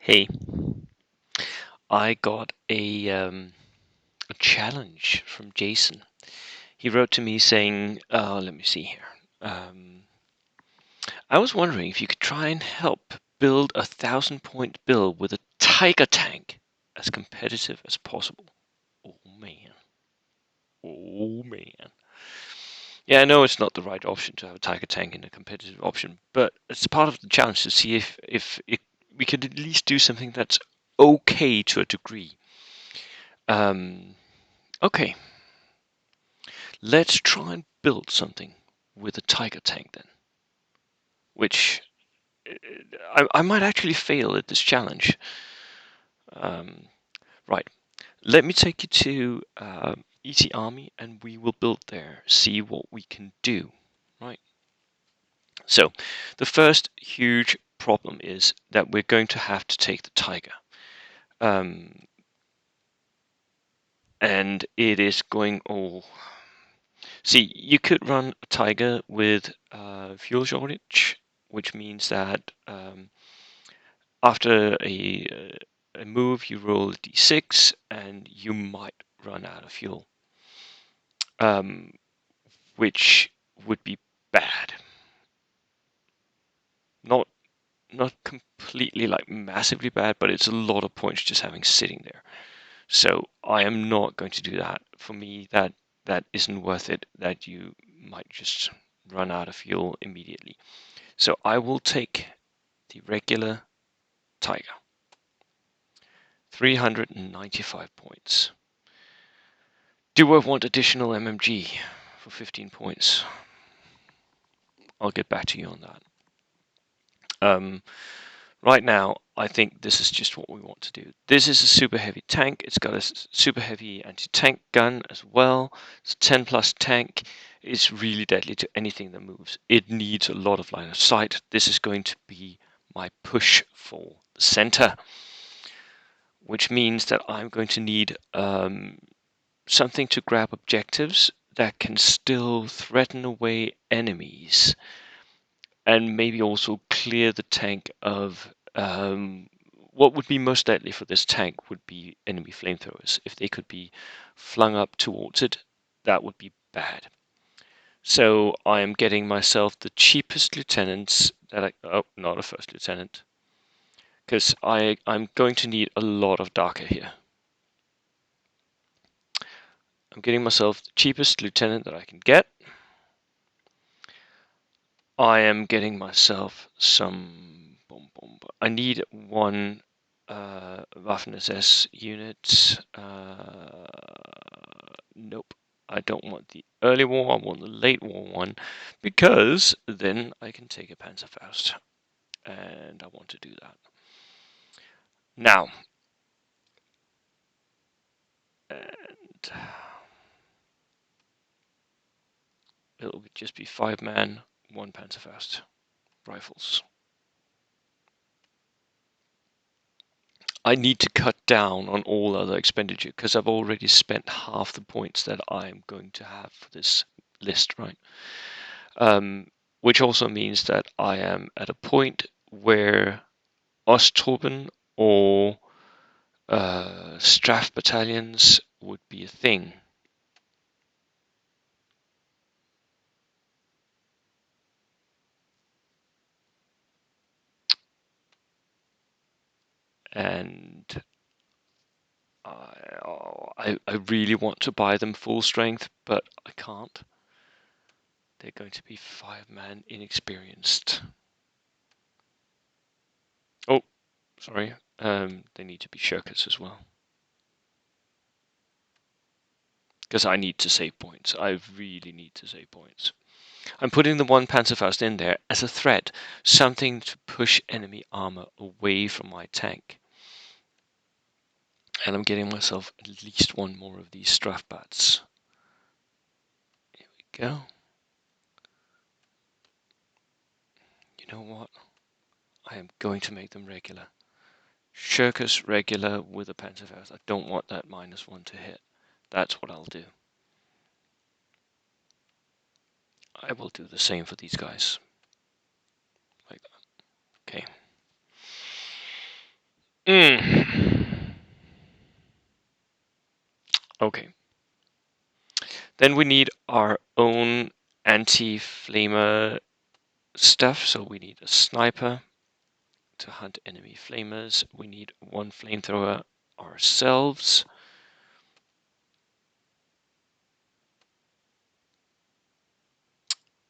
Hey, I got a challenge from Jason. He wrote to me saying, let me see here. I was wondering if you could try and help build a 1,000-point build with a Tiger tank as competitive as possible. Oh man. Oh man. Yeah, I know it's not the right option to have a Tiger tank in a competitive option, but it's part of the challenge to see if we could at least do something that's okay to a degree. Um, okay, let's try and build something with a Tiger tank then, which I might actually fail at this challenge. Um, right, let me take you to Easy Army and we will build there, see what we can do. Right, so the first huge problem is that we're going to have to take the Tiger. Um, and it is going all. See, you could run a Tiger with fuel shortage, which means that after a move, you roll a d6 and you might run out of fuel, um, which would be bad. Not not completely like massively bad, but it's a lot of points just having sitting there. So I am not going to do that. For me, that isn't worth it. That you might just run out of fuel immediately. So I will take the regular Tiger. 395 points. Do I want additional MMG for 15 points? I'll get back to you on that. Right now, I think this is just what we want to do. This is a super heavy tank. It's got a super heavy anti-tank gun as well. It's a 10 plus tank. It's really deadly to anything that moves. It needs a lot of line of sight. This is going to be my push for the center, which means that I'm going to need something to grab objectives that can still threaten away enemies and maybe also clear the tank of what would be most deadly for this tank would be enemy flamethrowers. If they could be flung up towards it, that would be bad. So I am getting myself the cheapest lieutenants that not a first lieutenant, because I'm going to need a lot of Daka here. I'm getting myself the cheapest lieutenant that I can get. I am getting myself some. I need one Waffen-SS unit. Nope. I don't want the early war, I want the late war one, because then I can take a Panzerfaust. And I want to do that. Now, and it'll just be 5-man, 1 Panzerfaust rifles. I need to cut down on all other expenditure because I've already spent half the points that I'm going to have for this list, right? Which also means that I am at a point where Osttruppen or Strafe battalions would be a thing. And I really want to buy them full strength, but I can't. They're going to be 5-man inexperienced. Oh, sorry. They need to be shirkers as well. Because I need to save points. I really need to save points. I'm putting the 1 Panzerfaust in there as a threat, something to push enemy armor away from my tank. And I'm getting myself at least one more of these Strafbats. Here we go. You know what? I am going to make them regular. Shirkus regular with a Panzerfaust. I don't want that -1 to hit. That's what I'll do. I will do the same for these guys. Like that. Okay. Okay. Then we need our own anti-flamer stuff. So we need a sniper to hunt enemy flamers. We need one flamethrower ourselves.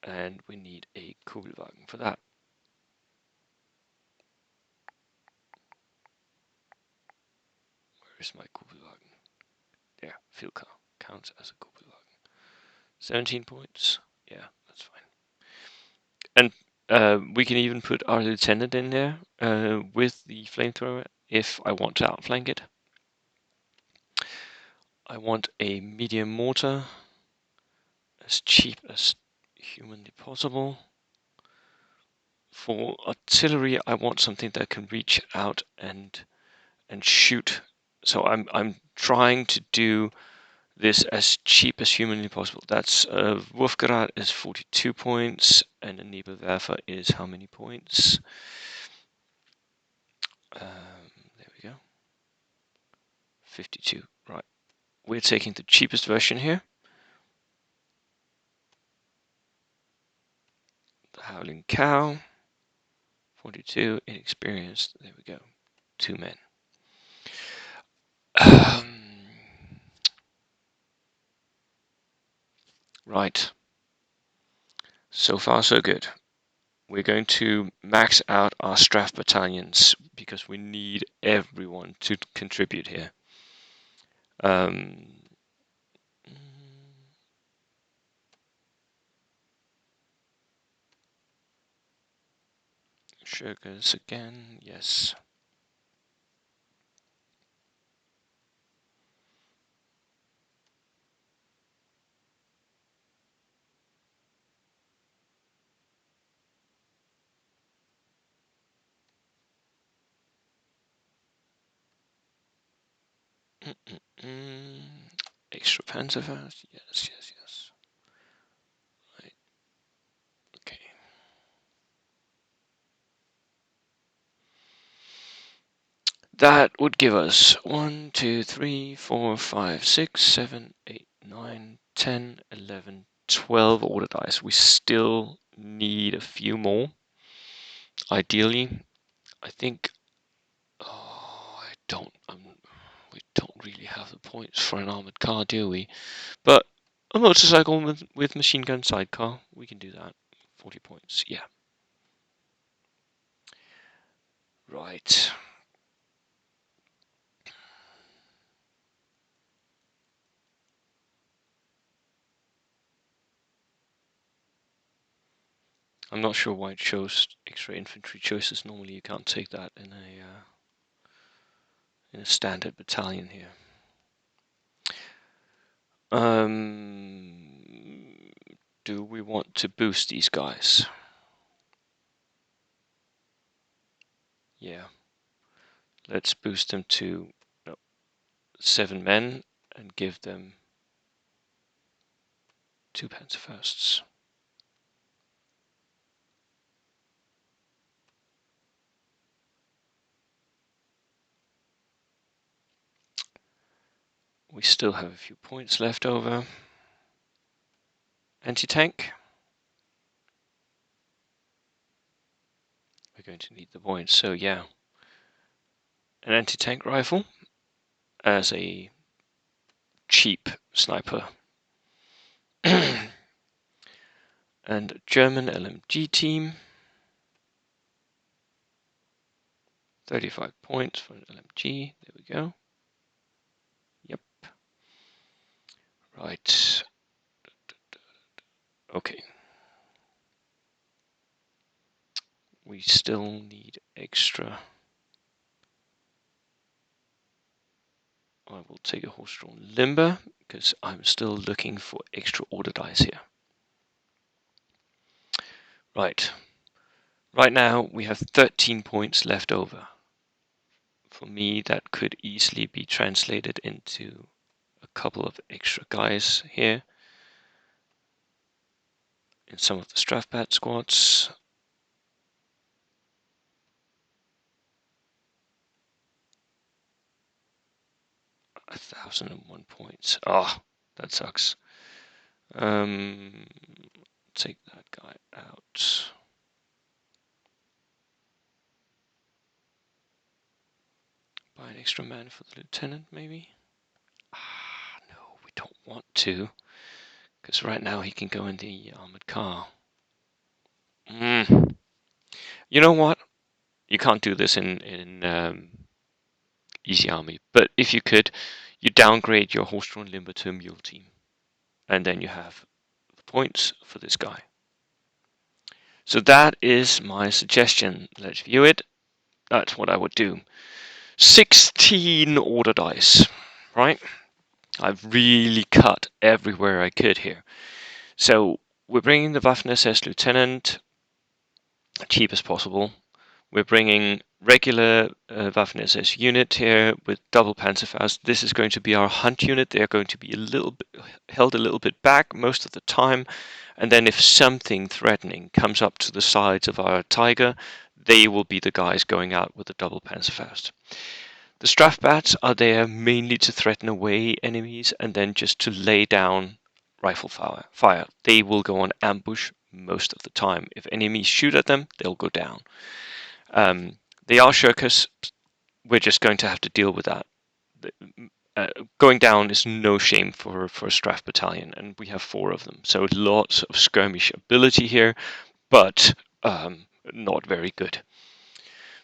And we need a Kugelwagen for that. Where's my Kugelwagen? There, field car counts as a Kugelwagen. 17 points. Yeah, that's fine. And we can even put our lieutenant in there with the flamethrower if I want to outflank it. I want a medium mortar, as cheap as humanly possible. For artillery, I want something that can reach out and shoot. So I'm trying to do this as cheap as humanly possible. That's Wurfgerät is 42 points, and a Nebelwerfer is how many points? There we go. 52. Right. We're taking the cheapest version here. The Howling Cow. 42. Inexperienced. There we go. 2 men. Right. So far, so good. We're going to max out our Strafe battalions because we need everyone to contribute here. Sugars again, yes. Extra Panzerfaust, yes. Right. Okay. That would give us 1, 2, 3, 4, 5, 6, 7, 8, 9, 10, 11, 12 order dice. We still need a few more. Ideally, I think. Oh, we don't really have the points for an armored car, do we? But a motorcycle with machine gun sidecar, we can do that. 40 points, yeah. Right. I'm not sure why it shows extra infantry choices. Normally you can't take that in a standard battalion here. Do we want to boost these guys? Yeah. Let's boost them to 7 men and give them 2 Panzerfausts. We still have a few points left over. Anti-tank. We're going to need the points, so yeah. An anti-tank rifle as a cheap sniper. And German LMG team. 35 points for an LMG. There we go. Yep. Right. Okay. We still need extra. I will take a horse-drawn limber because I'm still looking for extra order dice here. Right. Right now we have 13 points left over. For me, that could easily be translated into a couple of extra guys here in some of the Strafbat squads. 1,001 points. Oh, that sucks. Take that guy out. Buy an extra man for the lieutenant, maybe? No, we don't want to. Because right now he can go in the armored car. You know what? You can't do this in Easy Army. But if you could, you downgrade your horse-drawn limber to a mule team. And then you have the points for this guy. So that is my suggestion. Let's view it. That's what I would do. 16 order dice, right? I've really cut everywhere I could here. So we're bringing the Waffen-SS Lieutenant cheap as possible. We're bringing regular Waffen-SS unit here with double Panzerfaust. This is going to be our hunt unit. They're going to be held a little bit back most of the time. And then if something threatening comes up to the sides of our Tiger, they will be the guys going out with the double Panzerfaust. The Strafbats are there mainly to threaten away enemies and then just to lay down rifle fire. They will go on ambush most of the time. If enemies shoot at them, they'll go down. They are shirkers. We're just going to have to deal with that. Going down is no shame for a Straf battalion, and we have 4 of them. So lots of skirmish ability here, but not very good.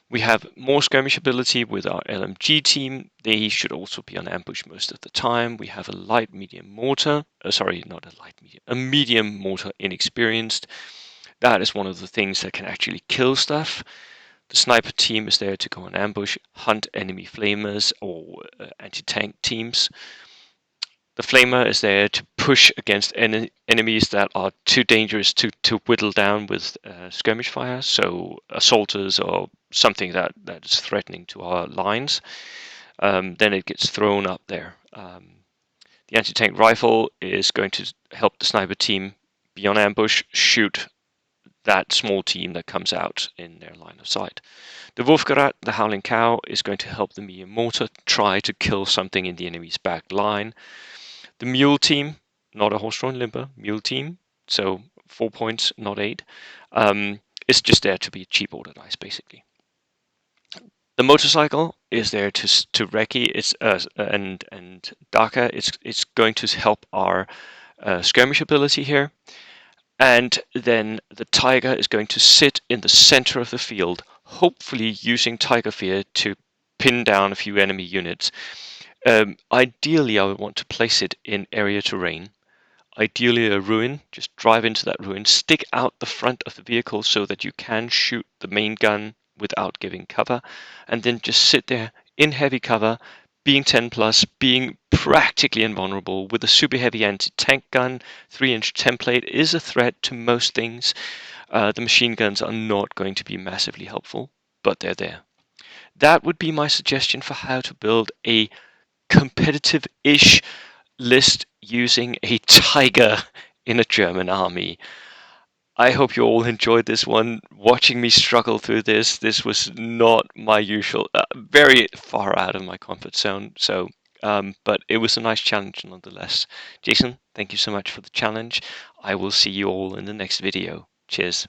We have more skirmish ability with our LMG team. They should also be on ambush most of the time. We have a light medium mortar. Sorry, not a light medium. A medium mortar inexperienced. That is one of the things that can actually kill stuff. The sniper team is there to go on ambush, hunt enemy flamers or anti-tank teams. The flamer is there to push against enemies that are too dangerous to whittle down with skirmish fire, so assaulters or something that is threatening to our lines. Then it gets thrown up there. The anti-tank rifle is going to help the sniper team be on ambush, shoot that small team that comes out in their line of sight. The Wolfgerat, the Howling Cow, is going to help the medium mortar try to kill something in the enemy's back line. The mule team, not a horse-drawn limber, mule team, so 4 points, not 8, is just there to be a cheap order dice, basically. The motorcycle is there to recce and Daka. It's going to help our skirmish ability here. And then the Tiger is going to sit in the center of the field, hopefully using Tiger Fear to pin down a few enemy units. Ideally, I would want to place it in area terrain. Ideally, a ruin. Just drive into that ruin, stick out the front of the vehicle so that you can shoot the main gun without giving cover, and then just sit there in heavy cover, being 10 plus, being practically invulnerable with a super heavy anti-tank gun. 3-inch template is a threat to most things. The machine guns are not going to be massively helpful, but they're there. That would be my suggestion for how to build a competitive-ish list using a Tiger in a German army. I hope you all enjoyed this one. Watching me struggle through this was not my usual, very far out of my comfort zone. So, but it was a nice challenge nonetheless. Jason, thank you so much for the challenge. I will see you all in the next video. Cheers.